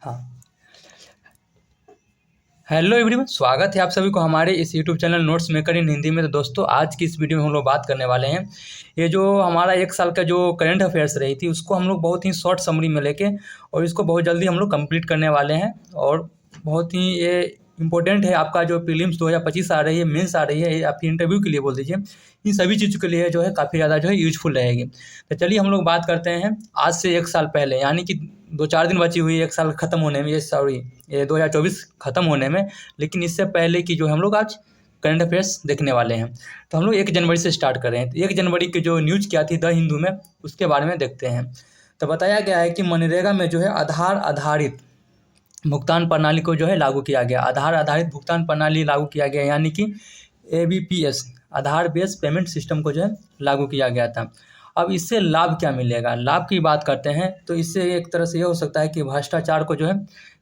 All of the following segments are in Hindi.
हाँ। हेलो एवरीवन, स्वागत है आप सभी को हमारे इस यूट्यूब चैनल नोट्स मेकर इन हिंदी में। तो दोस्तों, आज की इस वीडियो में हम लोग बात करने वाले हैं ये जो हमारा एक साल का जो करंट अफेयर्स रही थी उसको हम लोग बहुत ही शॉर्ट समरी में लेके और इसको बहुत जल्दी हम लोग कंप्लीट करने वाले हैं। और बहुत ही ये इंपॉर्टेंट है, आपका जो प्रीलिम्स 2025 आ रही है, मेंस आ रही है, या फिर इंटरव्यू के लिए बोल दीजिए, इन सभी चीज़ों के लिए जो है काफ़ी ज़्यादा जो है यूजफुल रहेगी। तो चलिए हम लोग बात करते हैं आज से एक साल पहले, यानी कि 2-4 दिन बची हुई है एक साल ख़त्म होने में, ये 2024 ख़त्म होने में, लेकिन इससे पहले की जो हम लोग आज करंट अफेयर्स देखने वाले हैं। तो हम लोग 1 जनवरी से स्टार्ट कर रहे हैं। तो 1 जनवरी की जो न्यूज़ क्या थी द हिंदू में, उसके बारे में देखते हैं। तो बताया गया है कि मनरेगा में जो है आधार आधारित भुगतान प्रणाली को जो है लागू किया गया। आधार आधारित भुगतान प्रणाली लागू किया गया, यानी कि ABPS, आधार बेस्ड पेमेंट सिस्टम को जो है लागू किया गया था। अब इससे लाभ क्या मिलेगा, लाभ की बात करते हैं तो इससे एक तरह से ये हो सकता है कि भ्रष्टाचार को जो है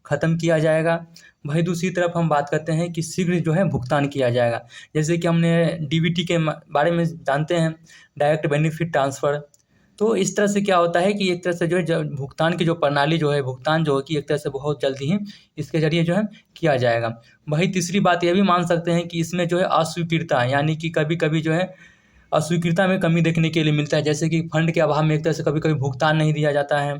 ख़त्म किया जाएगा। वहीं दूसरी तरफ हम बात करते हैं कि शीघ्र जो है भुगतान किया जाएगा। जैसे कि हमने DBT के बारे में जानते हैं, डायरेक्ट बेनिफिट ट्रांसफ़र। तो इस तरह से क्या होता है कि एक तरह से जो है भुगतान की जो प्रणाली जो है, भुगतान जो है कि एक तरह से बहुत जल्दी ही इसके ज़रिए जो है किया जाएगा। वही तीसरी बात ये भी मान सकते हैं कि इसमें जो है अस्वीकृता, यानी कि कभी कभी जो है अस्वीकृता में कमी देखने के लिए मिलता है, जैसे कि फंड के अभाव में एक तरह से कभी कभी भुगतान नहीं दिया जाता है।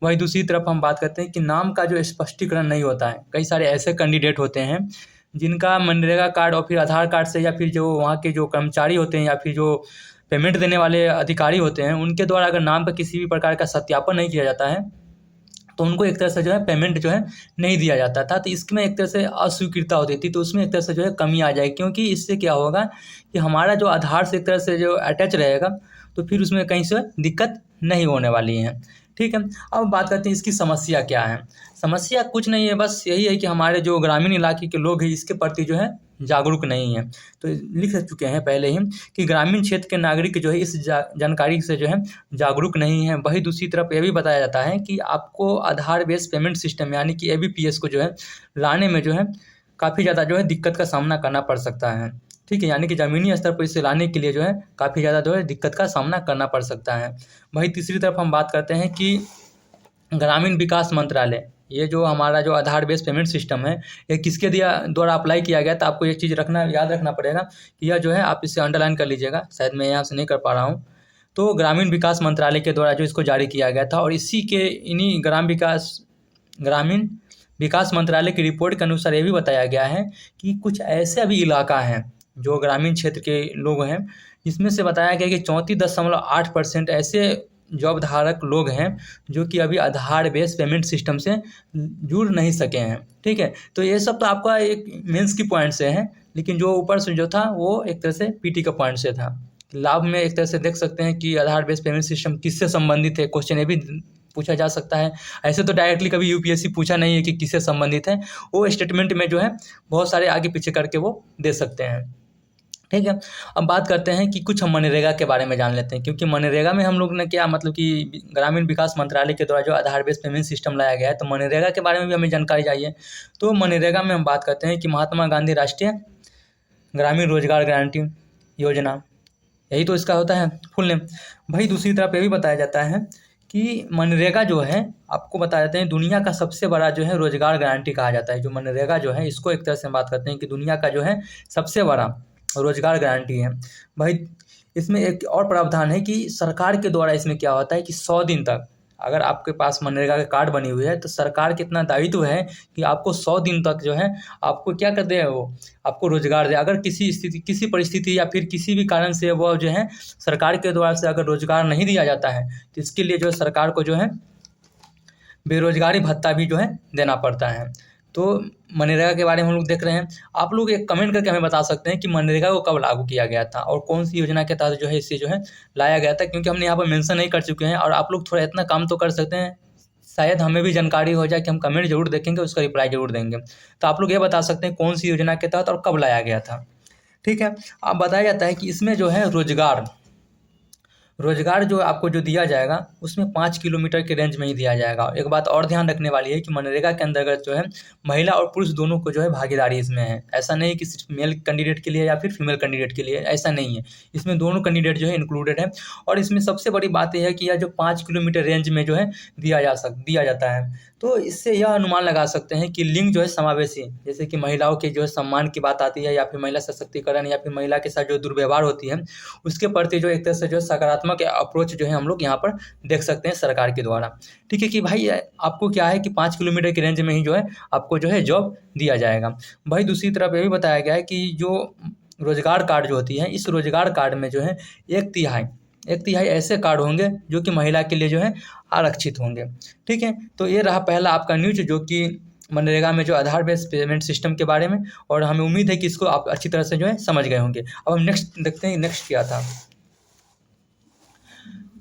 वहीं दूसरी तरफ हम बात करते हैं कि नाम का जो स्पष्टीकरण नहीं होता है। कई सारे ऐसे कैंडिडेट होते हैं जिनका मनरेगा कार्ड और फिर आधार कार्ड से, या फिर जो वहाँ के जो कर्मचारी होते हैं या फिर जो पेमेंट देने वाले अधिकारी होते हैं, उनके द्वारा अगर नाम का किसी भी प्रकार का सत्यापन नहीं किया जाता है तो उनको एक तरह से जो है पेमेंट जो है नहीं दिया जाता था। तो इसमें एक तरह से अस्वीकृता होती थी, तो उसमें एक तरह से जो है कमी आ जाएगी, क्योंकि इससे क्या होगा कि हमारा जो आधार से एक तरह से जो अटैच रहेगा, तो फिर उसमें कहीं से दिक्कत नहीं होने वाली है। ठीक है, अब बात करते हैं इसकी समस्या क्या है। समस्या कुछ नहीं है, बस यही है कि हमारे जो ग्रामीण इलाके के लोग हैं इसके प्रति जो है जागरूक नहीं है। तो लिख चुके हैं पहले ही कि ग्रामीण क्षेत्र के नागरिक जो है इस जानकारी से जो है जागरूक नहीं है। वही दूसरी तरफ ये भी बताया जाता है कि आपको आधार बेस्ड पेमेंट सिस्टम यानी कि ABPS को जो है लाने में जो है काफ़ी ज़्यादा जो है दिक्कत का सामना करना पड़ सकता है। ठीक है, यानी कि ज़मीनी स्तर पर इसे लाने के लिए जो है काफ़ी ज़्यादा जो है दिक्कत का सामना करना पड़ सकता है। वही तीसरी तरफ हम बात करते हैं कि ग्रामीण विकास मंत्रालय, ये जो हमारा जो आधार बेस्ड पेमेंट सिस्टम है, ये किसके द्वारा अप्लाई किया गया। तो आपको एक चीज़ याद रखना पड़ेगा कि यह जो है आप इसे अंडरलाइन कर लीजिएगा, शायद मैं यहाँ से नहीं कर पा रहा हूँ। तो ग्रामीण विकास मंत्रालय के द्वारा जो इसको जारी किया गया था, और इसी के इन्हीं ग्रामीण विकास मंत्रालय की रिपोर्ट के अनुसार ये भी बताया गया है कि कुछ ऐसे अभी इलाका हैं जो ग्रामीण क्षेत्र के लोग हैं, जिसमें से बताया गया कि 34.8% ऐसे जॉब धारक लोग हैं जो कि अभी आधार बेस्ड पेमेंट सिस्टम से जुड़ नहीं सके हैं। ठीक है, तो ये सब तो आपका एक मेंस की पॉइंट से है, लेकिन जो ऊपर से जो था वो एक तरह से PT का पॉइंट से था। लाभ में एक तरह से देख सकते हैं कि आधार बेस्ड पेमेंट सिस्टम किससे संबंधित है, क्वेश्चन ये भी पूछा जा सकता है। ऐसे तो डायरेक्टली कभी UPSC पूछा नहीं है कि किससे संबंधित है, वो स्टेटमेंट में जो है बहुत सारे आगे पीछे करके वो दे सकते हैं। ठीक है, अब बात करते हैं कि कुछ हम मनरेगा के बारे में जान लेते हैं, क्योंकि मनरेगा में हम लोग ने क्या मतलब कि ग्रामीण विकास मंत्रालय के द्वारा जो आधार बेस्ड पेमेंट सिस्टम लाया गया है, तो मनरेगा के बारे में भी हमें जानकारी चाहिए। तो मनरेगा में हम बात करते हैं कि महात्मा गांधी राष्ट्रीय ग्रामीण रोजगार गारंटी योजना, यही तो इसका होता है फुल नेम। वही दूसरी तरफ ये भी बताया जाता है कि मनरेगा जो है, आपको बताया जाता है दुनिया का सबसे बड़ा जो है रोजगार गारंटी कहा जाता है। जो मनरेगा जो है, इसको एक तरह से हम बात करते हैं कि दुनिया का जो है सबसे बड़ा रोजगार गारंटी है। भाई इसमें एक और प्रावधान है कि सरकार के द्वारा इसमें क्या होता है कि 100 दिन तक, अगर आपके पास मनरेगा का कार्ड बनी हुई है, तो सरकार के इतना दायित्व है कि आपको 100 दिन तक जो है आपको क्या कर दे, वो आपको रोजगार दे। अगर किसी परिस्थिति या फिर किसी भी कारण से वो जो है सरकार के द्वारा से अगर रोजगार नहीं दिया जाता है, तो इसके लिए जो है सरकार को जो है बेरोजगारी भत्ता भी जो है देना पड़ता है। तो मनरेगा के बारे में हम लोग देख रहे हैं। आप लोग एक कमेंट करके हमें बता सकते हैं कि मनरेगा को कब लागू किया गया था और कौन सी योजना के तहत जो है इसे जो है लाया गया था, क्योंकि हमने यहाँ पर मेंशन नहीं कर चुके हैं। और आप लोग थोड़ा इतना काम तो कर सकते हैं, शायद हमें भी जानकारी हो जाए कि हम कमेंट जरूर देखेंगे, उसका रिप्लाई जरूर देंगे। तो आप लोग ये बता सकते हैं कौन सी योजना के तहत और कब लाया गया था। ठीक है, अब बताया जाता है कि इसमें जो है रोजगार जो आपको जो दिया जाएगा उसमें 5 किलोमीटर के रेंज में ही दिया जाएगा। एक बात और ध्यान रखने वाली है कि मनरेगा के अंतर्गत जो है महिला और पुरुष दोनों को जो है भागीदारी इसमें है। ऐसा नहीं कि सिर्फ मेल कैंडिडेट के लिए या फिर फीमेल कैंडिडेट के लिए, ऐसा नहीं है। इसमें दोनों कैंडिडेट जो है इंक्लूडेड है। और इसमें सबसे बड़ी बात यह है कि यह जो 5 किलोमीटर रेंज में जो है दिया जाता है। तो इससे यह अनुमान लगा सकते हैं कि लिंग जो है समावेशी, जैसे कि महिलाओं के जो है सम्मान की बात आती है, या फिर महिला सशक्तिकरण, या फिर महिला के साथ जो दुर्व्यवहार होती है उसके प्रति जो एक तरह से जो सकारात्मक अप्रोच जो है हम लोग यहाँ पर देख सकते हैं सरकार के द्वारा। ठीक है कि भाई आपको क्या है कि 5 किलोमीटर की रेंज में ही जो है आपको जो है जॉब दिया जाएगा। भाई दूसरी तरफ ये भी बताया गया है कि जो रोजगार कार्ड जो होती है, इस रोजगार कार्ड में जो है 1/3 ऐसे कार्ड होंगे जो कि महिला के लिए जो है आरक्षित होंगे। ठीक है, तो ये रहा पहला आपका न्यूज जो कि मनरेगा में जो आधार बेस्ड पेमेंट सिस्टम के बारे में, और हमें उम्मीद है कि इसको आप अच्छी तरह से जो है समझ गए होंगे। अब हम नेक्स्ट देखते हैं, नेक्स्ट क्या था।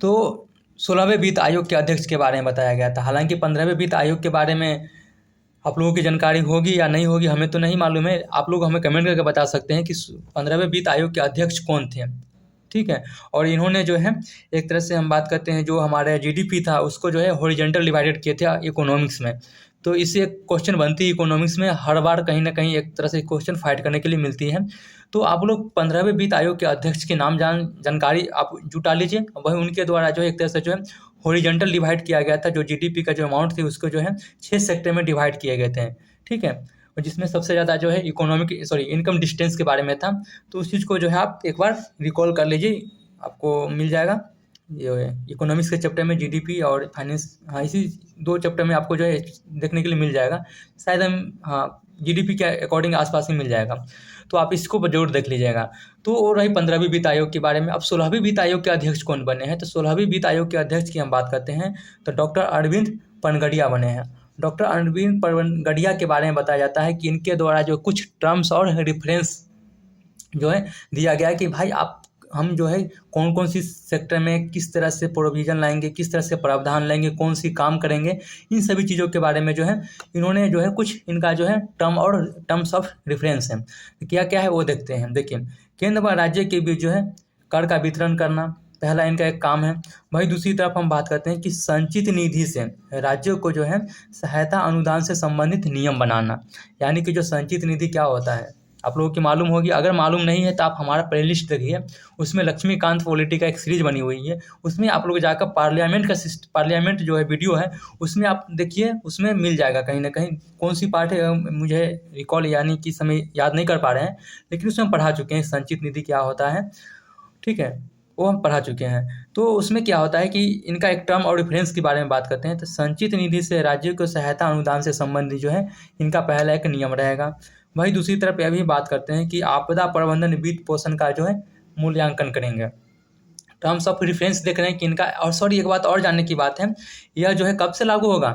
तो 16वें वित्त आयोग के अध्यक्ष के बारे में बताया गया था। हालांकि 15वें वित्त आयोग के बारे में आप लोगों की जानकारी होगी या नहीं होगी हमें तो नहीं मालूम है, आप लोग हमें कमेंट करके बता सकते हैं कि 15वें वित्त आयोग के अध्यक्ष कौन थे। ठीक है, और इन्होंने जो है एक तरह से हम बात करते हैं जो हमारे जीडीपी था उसको जो है हॉरिजॉन्टल डिवाइडेड किए थे इकोनॉमिक्स में। तो इससे एक क्वेश्चन बनती है इकोनॉमिक्स में, हर बार कहीं ना कहीं एक तरह से क्वेश्चन फाइट करने के लिए मिलती है। तो आप लोग 15वें वित्त आयोग के अध्यक्ष के नाम जानकारी आप जुटा लीजिए। वही उनके द्वारा जो है एक तरह से जो है हॉरिजॉन्टल डिवाइड किया गया था, जो जीडीपी का जो अमाउंट थी उसको जो है 6 सेक्टर में डिवाइड किए गए थे। ठीक है, और जिसमें सबसे ज़्यादा जो है इनकम डिस्टेंस के बारे में था। तो उस चीज़ को जो है आप एक बार रिकॉल कर लीजिए, आपको मिल जाएगा। ये इकोनॉमिक्स के चैप्टर में जीडीपी और फाइनेंस, हाँ इसी 2 चैप्टर में आपको जो है देखने के लिए मिल जाएगा। शायद हम हाँ जीडीपी के अकॉर्डिंग आसपास ही मिल जाएगा, तो आप इसको जरूर देख लीजिएगा। तो वो रही 15वीं वित्त आयोग के बारे में। अब 16वीं वित्त आयोग के अध्यक्ष कौन बने हैं, तो 16वीं वित्त आयोग के अध्यक्ष की हम बात करते हैं तो डॉक्टर अरविंद पनगड़िया बने हैं। डॉक्टर अरविंद पनगड़िया के बारे में बताया जाता है कि इनके द्वारा जो कुछ टर्म्स और रेफरेंस जो है दिया गया है कि भाई हम जो है कौन कौन सी सेक्टर में किस तरह से प्रोविज़न लाएंगे, किस तरह से प्रावधान लेंगे, कौन सी काम करेंगे, इन सभी चीज़ों के बारे में जो है इन्होंने जो है कुछ इनका जो है टर्म्स ऑफ रेफरेंस है। क्या क्या है वो देखते हैं। देखिए, केंद्र व राज्य के बीच जो है कर का वितरण करना पहला इनका एक काम है। वही दूसरी तरफ हम बात करते हैं कि संचित निधि से राज्यों को जो है सहायता अनुदान से संबंधित नियम बनाना। यानी कि जो संचित निधि क्या होता है आप लोगों की मालूम होगी, अगर मालूम नहीं है तो आप हमारा प्लेलिस्ट देखिए, उसमें लक्ष्मीकांत पॉलिटी का एक सीरीज बनी हुई है, उसमें आप लोग जाकर पार्लियामेंट जो है वीडियो है उसमें आप देखिए, उसमें मिल जाएगा कहीं ना कहीं। कौन सी पार्ट है मुझे रिकॉल यानी कि समय याद नहीं कर पा रहे हैं, लेकिन उसमें हम पढ़ा चुके हैं संचित निधि क्या होता है। ठीक है, वो हम पढ़ा चुके हैं। तो उसमें क्या होता है कि इनका एक टर्म और रेफरेंस के बारे में बात करते हैं। तो संचित निधि से राज्यों को सहायता अनुदान से संबंधित जो है इनका पहला एक नियम रहेगा। वही दूसरी तरफ यह भी बात करते हैं कि आपदा प्रबंधन वित्त पोषण का जो है मूल्यांकन करेंगे। टर्म्स ऑफ रेफरेंस देख रहे हैं कि इनका, और एक बात और जानने की बात है, यह जो है कब से लागू होगा,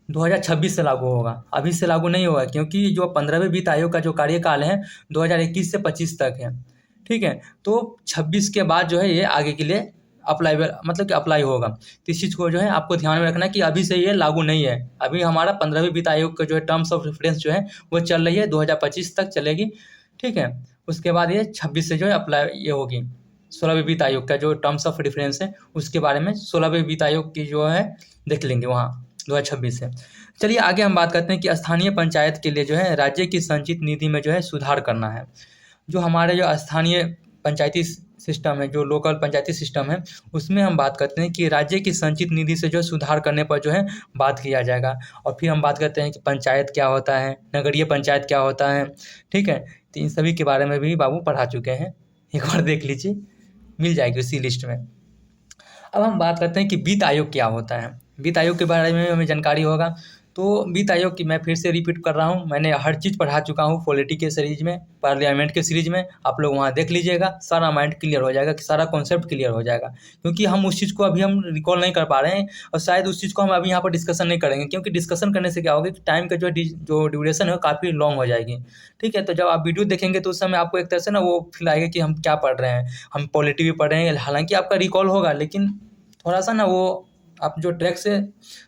2026 से लागू होगा, अभी से लागू नहीं होगा, क्योंकि जो 15वें वित्त आयोग का जो कार्यकाल है 2021 से 25 तक है। ठीक है, तो 26 के बाद जो है ये आगे के लिए अप्लाई होगा। तो इस चीज़ को जो है आपको ध्यान में रखना कि अभी से ये लागू नहीं है। अभी हमारा 15वीं वित्त आयोग का जो है टर्म्स ऑफ रेफरेंस जो है वो चल रही है, 2025 तक चलेगी। ठीक है, उसके बाद ये 26 से जो है अप्लाई ये होगी। 16वें वित्त आयोग का जो टर्म्स ऑफ रेफरेंस है उसके बारे में 16वें वित्त आयोग की जो है देख लेंगे वहाँ 2026 से। चलिए आगे हम बात करते हैं कि स्थानीय पंचायत के लिए जो है राज्य की संचित निधि में जो है सुधार करना है। जो हमारे जो स्थानीय पंचायती सिस्टम है, जो लोकल पंचायती सिस्टम है, उसमें हम बात करते हैं कि राज्य की संचित निधि से जो सुधार करने पर जो है बात किया जाएगा। और फिर हम बात करते हैं कि पंचायत क्या होता है, नगरीय पंचायत क्या होता है। ठीक है, तो इन सभी के बारे में भी बाबू पढ़ा चुके हैं, एक बार देख लीजिए, मिल जाएगी उसी लिस्ट में। अब हम बात करते हैं कि वित्त आयोग क्या होता है। वित्त आयोग के बारे में हमें जानकारी होगा, तो वित्त आयोग की मैं फिर से रिपीट कर रहा हूँ, मैंने हर चीज़ पढ़ा चुका हूँ पॉलिटी के सीरीज में, पार्लियामेंट के सीरीज में, आप लोग वहाँ देख लीजिएगा, सारा माइंड क्लियर हो जाएगा, कि सारा कॉन्सेप्ट क्लियर हो जाएगा। क्योंकि हम उस चीज़ को अभी हम रिकॉल नहीं कर पा रहे हैं, और शायद उस चीज़ को हम अभी यहाँ पर डिस्कशन नहीं करेंगे, क्योंकि डिस्कशन करने से क्या होगा कि टाइम का जो ड्यूरेशन है काफ़ी लॉन्ग हो जाएगी। ठीक है, तो जब आप वीडियो देखेंगे तो उस समय आपको एक तरह से ना वो फील आएगा कि हम क्या पढ़ रहे हैं, हम पॉलिटी भी पढ़ रहे हैं। हालांकि आपका रिकॉल होगा, लेकिन थोड़ा सा ना वो आप जो ट्रैक से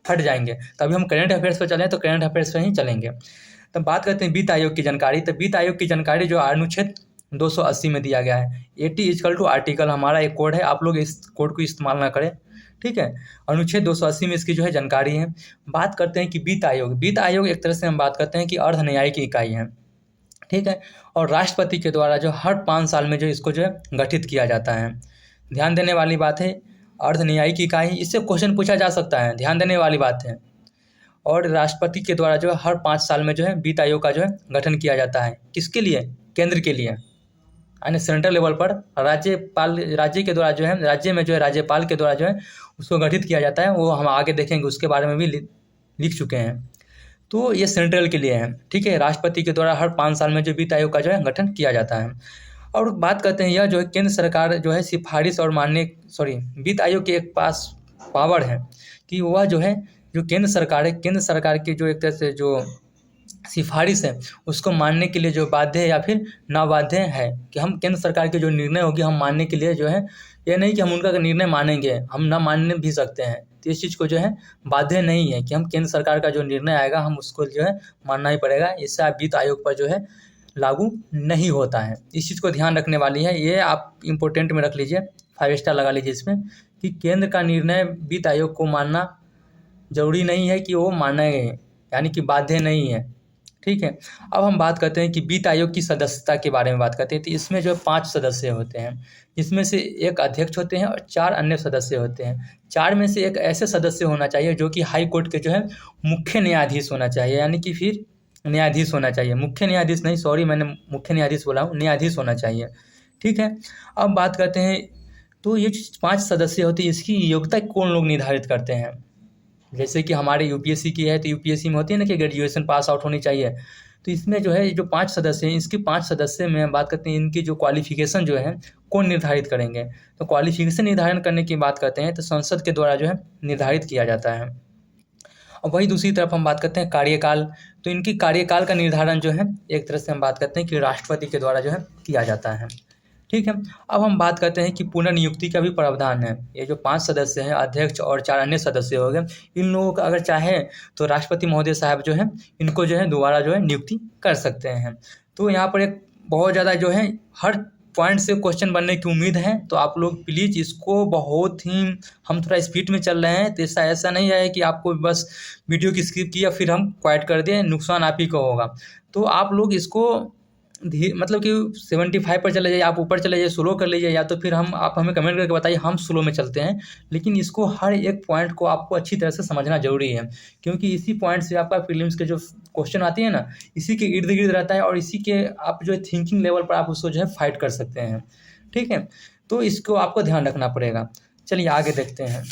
हट जाएंगे। तभी हम करंट अफेयर्स पर चलें तो करंट अफेयर्स पर ही चलेंगे। तो बात करते हैं वित्त आयोग की जानकारी। तो वित्त आयोग की जानकारी जो अनुच्छेद 280 में दिया गया है, 80 आर्टिकल हमारा एक कोड है, आप लोग इस कोड को इस्तेमाल ना करें। ठीक है, अनुच्छेद 280 में इसकी जो है जानकारी है। बात करते हैं कि वित्त आयोग एक तरह से हम बात करते हैं कि अर्ध न्यायिक इकाई है। ठीक है, और राष्ट्रपति के द्वारा जो हर 5 साल में जो इसको जो है गठित किया जाता है। ध्यान देने वाली बात है, अर्ध न्यायिक इकाई, इससे क्वेश्चन पूछा जा सकता है, ध्यान देने वाली बात है। और राष्ट्रपति के द्वारा जो है हर 5 साल में जो है वित्त आयोग का जो है गठन किया जाता है। किसके लिए? केंद्र के लिए, यानी सेंट्रल लेवल पर राज्य के द्वारा जो है, राज्य में जो है राज्यपाल के द्वारा जो है उसको गठित किया जाता है। वो हम आगे देखेंगे, उसके बारे में भी लिख चुके हैं। तो ये सेंट्रल के लिए है, ठीक है। राष्ट्रपति के द्वारा हर 5 साल में जो वित्त आयोग का जो है गठन किया जाता है। और बात करते हैं, यह जो है केंद्र सरकार जो है सिफारिश और वित्त आयोग के एक पास पावर है कि वह जो है, जो केंद्र सरकार है, केंद्र सरकार की जो एक तरह से जो सिफारिश है उसको मानने के लिए जो बाध्य है या फिर ना बाध्य है, कि हम केंद्र सरकार के जो निर्णय होगी हम मानने के लिए जो है, ये नहीं कि हम उनका निर्णय मानेंगे, हम ना मानने भी सकते हैं। तो इस चीज़ को जो है बाध्य नहीं है कि हम केंद्र सरकार का जो निर्णय आएगा हम उसको जो है मानना ही पड़ेगा। इससे आप वित्त आयोग पर जो है लागू नहीं होता है। इस चीज़ को ध्यान रखने वाली है, ये आप इम्पोर्टेंट में रख लीजिए, 5 स्टार लगा लीजिए इसमें, कि केंद्र का निर्णय वित्त आयोग को मानना जरूरी नहीं है कि वो मानेंगे, यानी कि बाध्य नहीं है, ठीक है। अब हम बात करते हैं कि वित्त आयोग की सदस्यता के बारे में बात करते हैं। तो इसमें जो 5 सदस्य होते हैं, जिसमें से एक अध्यक्ष होते हैं और 4 अन्य सदस्य होते हैं। 4 में से एक ऐसे सदस्य होना चाहिए जो कि हाई कोर्ट के जो है मुख्य न्यायाधीश होना चाहिए, यानी कि फिर न्यायाधीश होना चाहिए, मुख्य न्यायाधीश नहीं, सॉरी मैंने मुख्य न्यायाधीश बोला हूँ, न्यायाधीश होना चाहिए, ठीक है। अब बात करते हैं, तो ये 5 सदस्य होते हैं, इसकी योग्यता कौन लोग निर्धारित करते हैं? जैसे कि हमारे यूपीएससी की है, तो यूपीएससी में होती है ना कि ग्रेजुएशन पास आउट होनी चाहिए। तो इसमें जो है जो 5 सदस्य हैं, इसके 5 सदस्य में हम बात करते हैं, इनकी जो क्वालिफिकेशन जो है कौन निर्धारित करेंगे? तो क्वालिफिकेशन निर्धारण करने की बात करते हैं तो संसद के द्वारा जो है निर्धारित किया जाता है। और वही दूसरी तरफ हम बात करते हैं कार्यकाल, तो इनकी कार्यकाल का निर्धारण जो है एक तरह से हम बात करते हैं कि राष्ट्रपति के द्वारा जो है किया जाता है, ठीक है। अब हम बात करते हैं कि पुनर्नियुक्ति का भी प्रावधान है। ये जो 5 सदस्य हैं, अध्यक्ष और 4 अन्य सदस्य हो गए, इन लोगों का अगर चाहे तो राष्ट्रपति महोदय साहब जो है इनको जो है दोबारा जो है नियुक्ति कर सकते हैं। तो यहाँ पर एक बहुत ज़्यादा जो है हर पॉइंट से क्वेश्चन बनने की उम्मीद है, तो आप लोग प्लीज़ इसको बहुत ही, हम थोड़ा स्पीड में चल रहे हैं, तो ऐसा नहीं है कि आपको बस वीडियो की स्किप किया फिर हम क्वाइट कर दें, नुकसान आप ही का होगा। तो आप लोग इसको मतलब कि 75 पर चले जाइए, आप ऊपर चले जाइए, स्लो कर लीजिए, या तो फिर आप हमें कमेंट करके बताइए हम स्लो में चलते हैं। लेकिन इसको हर एक पॉइंट को आपको अच्छी तरह से समझना जरूरी है, क्योंकि इसी पॉइंट से आपका प्रीलिम्स के जो क्वेश्चन आती है ना, इसी के इर्द गिर्द रहता है, और इसी के आप जो है थिंकिंग लेवल पर आप उसको जो है फाइट कर सकते हैं, ठीक है। तो इसको आपको ध्यान रखना पड़ेगा। चलिए आगे देखते हैं।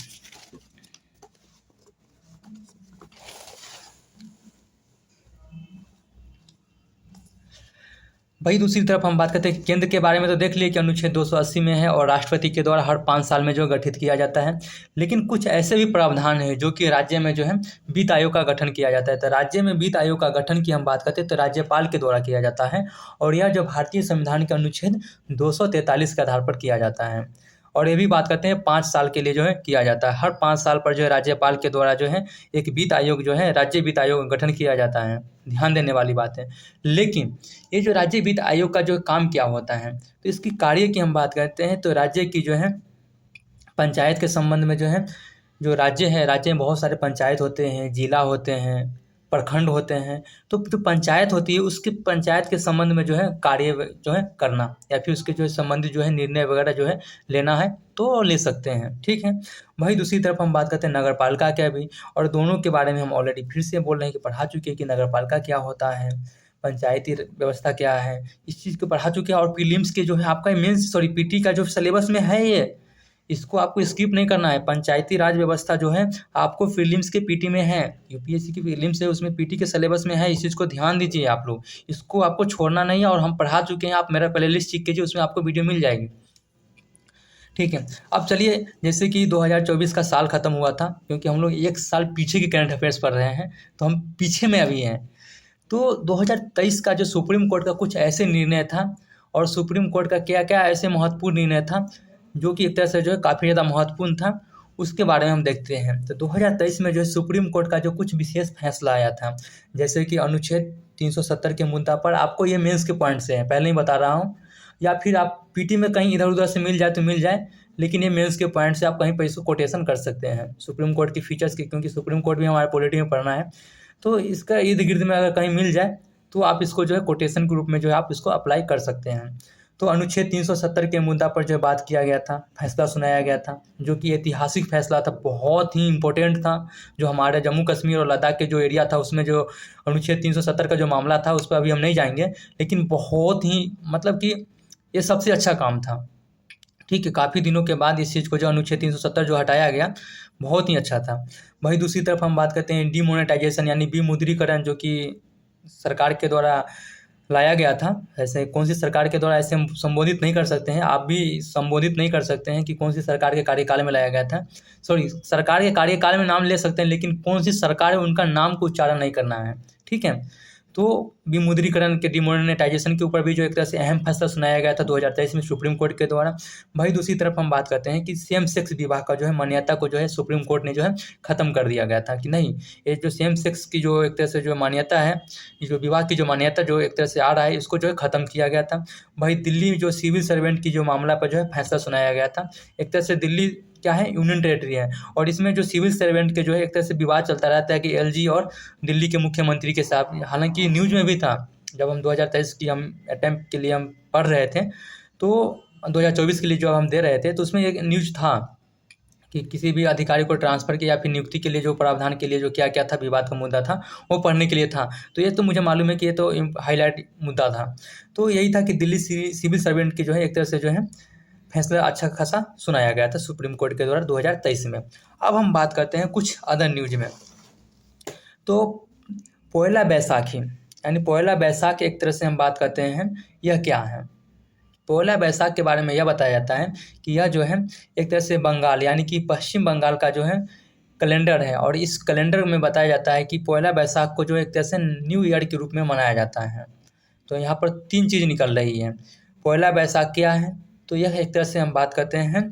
वही दूसरी तरफ हम बात करते हैं केंद्र के बारे में, तो देख लिए कि अनुच्छेद 280 में है और राष्ट्रपति के द्वारा हर 5 साल में जो गठित किया जाता है। लेकिन कुछ ऐसे भी प्रावधान है जो कि राज्य में जो है वित्त आयोग का गठन किया जाता है। तो राज्य में वित्त आयोग का गठन की हम बात करते हैं तो राज्यपाल के द्वारा किया जाता है, और यह जो भारतीय संविधान के अनुच्छेद 243 के आधार पर किया जाता है। और ये भी बात करते हैं 5 साल के लिए जो है किया जाता है। हर 5 साल पर जो है राज्यपाल के द्वारा जो है एक वित्त आयोग जो है राज्य वित्त आयोग का गठन किया जाता है। ध्यान देने वाली बात है। लेकिन ये जो राज्य वित्त आयोग का जो काम क्या होता है, तो इसकी कार्य की हम बात करते हैं तो राज्य की जो है पंचायत के संबंध में जो है, जो राज्य है, राज्य में बहुत सारे पंचायत होते हैं, जिला होते हैं, प्रखंड होते हैं। तो जो पंचायत होती है उसके पंचायत के संबंध में जो है कार्य जो है करना, या फिर उसके जो है संबंधित जो है निर्णय वगैरह जो है लेना है तो ले सकते हैं, ठीक है। वही दूसरी तरफ हम बात करते हैं नगर पालिका का भी, और दोनों के बारे में हम ऑलरेडी फिर से बोल रहे हैं कि पढ़ा चुके हैं कि नगर पालिका क्या होता है, पंचायती व्यवस्था क्या है, इस चीज़ को पढ़ा चुके हैं। और प्रीलिम्स के जो है आपका मेंस पीटी का जो सिलेबस में है, ये इसको आपको स्किप नहीं करना है। पंचायती राज व्यवस्था जो है आपको प्रीलिम्स के पीटी में है, यूपीएससी की प्रीलिम्स है उसमें पीटी के सिलेबस में है। इस चीज़ को ध्यान दीजिए आप लोग, इसको आपको छोड़ना नहीं है। और हम पढ़ा चुके हैं, आप मेरा प्लेलिस्ट चेक कीजिए, उसमें आपको वीडियो मिल जाएगी, ठीक है। अब चलिए, जैसे कि 2024 का साल ख़त्म हुआ था, क्योंकि हम लोग 1 साल पीछे की करंट अफेयर्स पढ़ रहे हैं तो हम पीछे में अभी हैं। तो 2023 का जो सुप्रीम कोर्ट का कुछ ऐसे निर्णय था, और सुप्रीम कोर्ट का क्या क्या ऐसे महत्वपूर्ण निर्णय था जो कि एक तरह से जो है काफ़ी ज़्यादा महत्वपूर्ण था, उसके बारे में हम देखते हैं। तो 2023 में जो है सुप्रीम कोर्ट का जो कुछ विशेष फैसला आया था, जैसे कि अनुच्छेद 370 के मुद्दा पर, आपको ये मेंस के पॉइंट से है, पहले ही बता रहा हूँ, या फिर आप पीटी में कहीं इधर उधर से मिल जाए तो मिल जाए, लेकिन ये मेंस के पॉइंट से आप कहीं पर इसको कोटेशन कर सकते हैं सुप्रीम कोर्ट की फीचर्स की, क्योंकि सुप्रीम कोर्ट भी हमारे पॉलिटी में पढ़ना है। तो इसका इर्द गिर्द में अगर कहीं मिल जाए तो आप इसको जो है कोटेशन के रूप में जो है आप इसको अप्लाई कर सकते हैं। तो अनुच्छेद 370 के मुद्दा पर जो बात किया गया था, फैसला सुनाया गया था, जो कि ऐतिहासिक फैसला था, बहुत ही इम्पोर्टेंट था। जो हमारे जम्मू कश्मीर और लद्दाख के जो एरिया था उसमें जो अनुच्छेद 370 का जो मामला था उस पर अभी हम नहीं जाएंगे, लेकिन बहुत ही मतलब कि ये सबसे अच्छा काम था। ठीक है, काफ़ी दिनों के बाद इस चीज़ को जो अनुच्छेद 370 जो हटाया गया, बहुत ही अच्छा था। वहीं दूसरी तरफ हम बात करते हैं डीमोनेटाइजेशन यानी विमुद्रीकरण, जो कि सरकार के द्वारा लाया गया था। ऐसे कौन सी सरकार के द्वारा ऐसे हम संबोधित नहीं कर सकते हैं, आप भी संबोधित नहीं कर सकते हैं कि कौन सी सरकार के कार्यकाल में लाया गया था। सॉरी, सरकार के कार्यकाल में नाम ले सकते हैं, लेकिन कौन सी सरकार है उनका नाम को उच्चारण नहीं करना है। ठीक है, तो विमुद्रीकरण के डिमोनेटाइजेशन के ऊपर भी जो एक तरह से अहम फैसला सुनाया गया था 2023 में सुप्रीम कोर्ट के द्वारा। भाई दूसरी तरफ हम बात करते हैं कि सेम सेक्स विवाह का जो है मान्यता को जो है सुप्रीम कोर्ट ने जो है ख़त्म कर दिया गया था कि नहीं, ये जो सेम सेक्स की जो एक तरह से जो मान्यता है, ये जो विवाह की जो मान्यता जो एक तरह से आ रहा है, इसको जो है ख़त्म किया गया था। भाई दिल्ली जो सिविल सर्वेंट की जो मामला पर जो है फैसला सुनाया गया था। एक तरह से दिल्ली क्या है, यूनियन टेरेटरी है, और इसमें जो सिविल सर्वेंट के जो है एक तरह से विवाद चलता रहता है कि एलजी और दिल्ली के मुख्यमंत्री के साथ। हालांकि न्यूज़ में भी था, जब हम 2023 की हम अटैम्प्ट के लिए हम पढ़ रहे थे, तो 2024 के लिए जो हम दे रहे थे, तो उसमें एक न्यूज़ था कि किसी भी अधिकारी को ट्रांसफ़र के या फिर नियुक्ति के लिए जो प्रावधान के लिए जो क्या क्या था, विवाद का मुद्दा था, वो पढ़ने के लिए था। तो ये तो मुझे मालूम है कि ये तो हाईलाइट मुद्दा था। तो यही था कि दिल्ली सिविल सर्वेंट की जो है एक तरह से जो है फैसला अच्छा खासा सुनाया गया था सुप्रीम कोर्ट के द्वारा 2023 में। अब हम बात करते हैं कुछ अदर न्यूज में। तो पोयला बैसाखी यानी पोयला बैसाख एक तरह से हम बात करते हैं, यह क्या है। पोयला बैसाख के बारे में यह बताया जाता है कि यह जो है एक तरह से बंगाल यानी कि पश्चिम बंगाल का जो है कैलेंडर है, और इस कैलेंडर में बताया जाता है कि पोयला बैसाख को जो एक तरह से न्यू ईयर के रूप में मनाया जाता है। तो यहाँ पर 3 चीज़ निकल रही है। पोयला बैसाख क्या है, तो यह एक तरह से हम बात करते हैं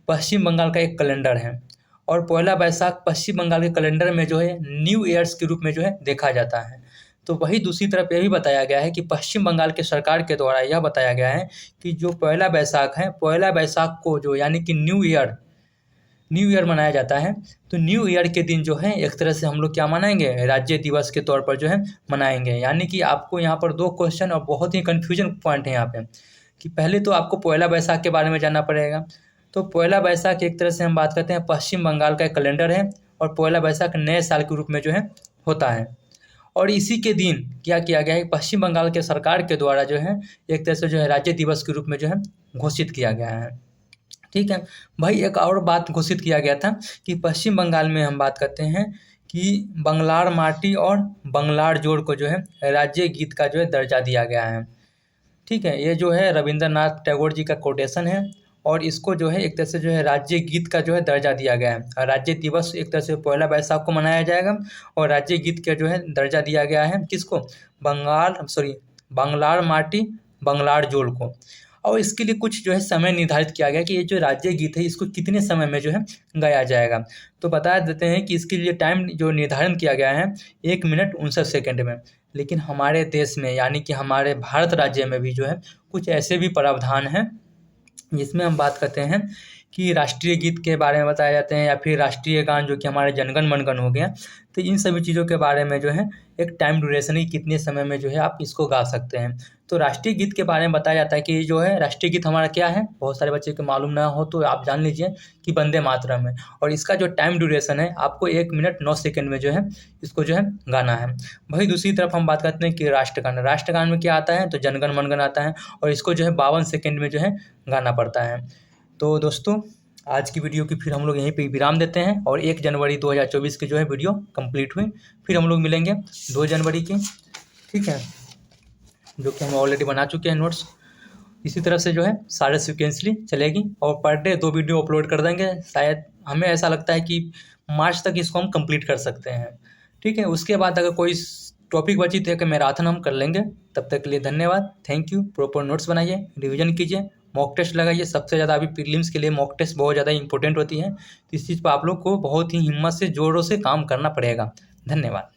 पश्चिम बंगाल का एक कैलेंडर है, और पोयला बैसाख पश्चिम बंगाल के कैलेंडर में जो है न्यू ईयर्स के रूप में जो है देखा जाता है। तो वही दूसरी तरफ यह भी बताया गया है कि पश्चिम बंगाल के सरकार के द्वारा यह बताया गया है कि जो पोयला बैसाख है, पोयला बैसाख को जो यानी कि न्यू ईयर मनाया जाता है। तो न्यू ईयर के दिन जो है एक तरह से हम लोग क्या मनाएंगे, राज्य दिवस के तौर पर जो है मनाएंगे। यानी कि आपको यहाँ पर 2 क्वेश्चन और बहुत ही कन्फ्यूजन पॉइंट है यहाँ पे, कि पहले तो आपको पोयला बैसाख के बारे में जानना पड़ेगा। तो पोयला बैसाख एक तरह से हम बात करते हैं पश्चिम बंगाल का एक कैलेंडर है, और पोयला बैसाख नए साल के रूप में जो है होता है। और इसी के दिन क्या किया गया है, पश्चिम बंगाल के सरकार के द्वारा जो है एक तरह से जो है राज्य दिवस के रूप में जो है घोषित किया गया है। ठीक है भाई, एक और बात घोषित किया गया था कि पश्चिम बंगाल में हम बात करते हैं कि बंगलार माटी और बंगलार जोड़ को जो है राज्य गीत का जो है दर्जा दिया गया है। ठीक है, ये जो है रविंद्रनाथ टैगोर जी का कोटेशन है, और इसको जो है एक तरह से जो है राज्य गीत का जो है दर्जा दिया गया है। और राज्य दिवस एक तरह से पोयला बैसाख को मनाया जाएगा, और राज्य गीत का जो है दर्जा दिया गया है किसको, बंगलार माटी बंगलार जोड़ को। और इसके लिए कुछ जो है समय निर्धारित किया गया कि ये जो राज्य गीत है इसको कितने समय में जो है गाया जाएगा। तो बता देते हैं कि इसके लिए टाइम जो निर्धारण किया गया है 1 मिनट 59 सेकेंड में। लेकिन हमारे देश में यानी कि हमारे भारत राज्य में भी जो है कुछ ऐसे भी प्रावधान हैं जिसमें हम बात करते हैं कि राष्ट्रीय गीत के बारे में बताए जाते हैं, या फिर राष्ट्रीय गान जो कि हमारे जनगण मनगण हो गया। तो इन सभी चीज़ों के बारे में जो है एक टाइम ड्यूरेशन ही कितने समय में जो है आप इसको गा सकते हैं। तो राष्ट्रीय गीत के बारे में बताया जाता है कि जो है राष्ट्रीय गीत हमारा क्या है, बहुत सारे बच्चे को मालूम ना हो तो आप जान लीजिए कि वंदे मातरम है, और इसका जो टाइम ड्यूरेशन है आपको 1 मिनट 9 सेकेंड में जो है इसको जो है गाना है। वही दूसरी तरफ हम बात करते हैं कि राष्ट्रगान में क्या आता है, तो जनगण मनगण आता है, और इसको जो है 52 सेकेंड में जो है गाना पड़ता है। तो दोस्तों आज की वीडियो की फिर हम लोग यहीं पे विराम देते हैं, और 1 जनवरी 2024 की जो है वीडियो कंप्लीट हुई। फिर हम लोग मिलेंगे 2 जनवरी की, ठीक है, जो कि हम ऑलरेडी बना चुके हैं नोट्स। इसी तरह से जो है सारे सिक्वेंसली चलेगी, और पर डे 2 वीडियो अपलोड कर देंगे। शायद हमें ऐसा लगता है कि मार्च तक इसको हम कंप्लीट कर सकते हैं। ठीक है, उसके बाद अगर कोई टॉपिक बची तो एक मैराथन हम कर लेंगे। तब तक के लिए धन्यवाद, थैंक यू। प्रॉपर नोट्स बनाइए, रिविजन कीजिए, मॉक टेस्ट लगाइए। सबसे ज़्यादा अभी प्रीलिम्स के लिए मॉक टेस्ट बहुत ज़्यादा इंपॉर्टेंट होती है, तो इस चीज़ पर आप लोग को बहुत ही हिम्मत से जोरों से काम करना पड़ेगा। धन्यवाद।